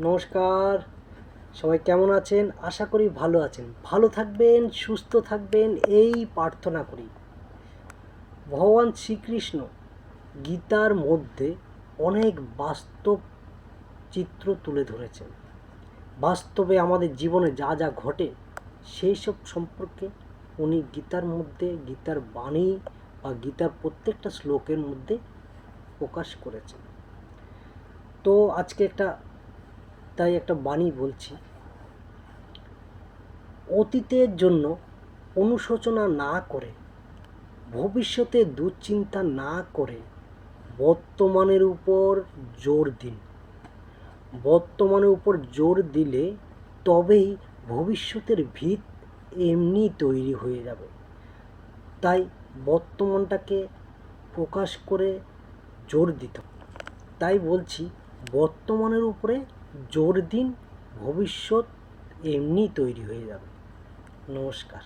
নমস্কার, সবাই কেমন আছেন? আশা করি ভালো আছেন। ভালো থাকবেন, সুস্থ থাকবেন, এই প্রার্থনা করি। ভগবান শ্রীকৃষ্ণ গীতার মধ্যে অনেক বাস্তব চিত্র তুলে ধরেছেন। বাস্তবে আমাদের জীবনে যা যা ঘটে সেই সব সম্পর্কে উনি গীতার মধ্যে, গীতার বাণী বা গীতার প্রত্যেকটা শ্লোকের মধ্যে প্রকাশ করেছেন। তো আজকে একটা বাণী বলছি। অতীতের জন্য অনুশোচনা না করে, ভবিষ্যতে দুশ্চিন্তা না করে বর্তমানের উপর জোর দিন। বর্তমানের উপর জোর দিলে তবেই ভবিষ্যতের ভিত এমনি তৈরি হয়ে যাবে। তাই বর্তমানটাকে প্রকাশ করে জোর দিতে হবে। তাই বলছি, বর্তমানের উপরে জোর দিন, ভবিষ্যৎ এমনি তৈরি হয়ে যাবে। নমস্কার।